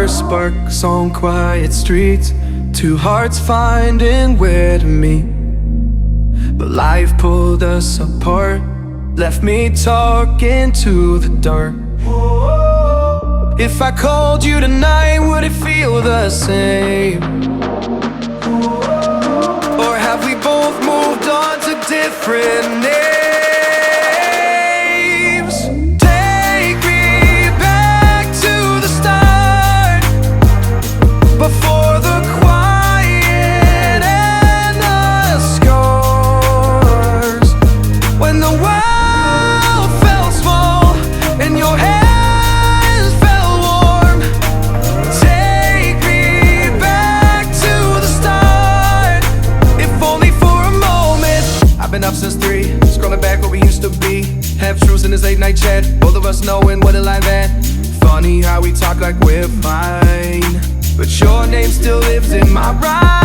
first sparks on quiet streets, two hearts finding where to meet. But life pulled us apart, left me talking to the dark. If I called you tonight, would it feel the same? Or have we both moved on to different names? Take me back to the start, before the quiet and the scars, when the world felt small and your hands felt warm. Take me back to the start, if only for a moment. I've been up since 3, scrolling back where we used to be, half truths in this late night chat, both of us knowing what a life at. Funny how we talk like we're fine, but your name still lives in my rhyme.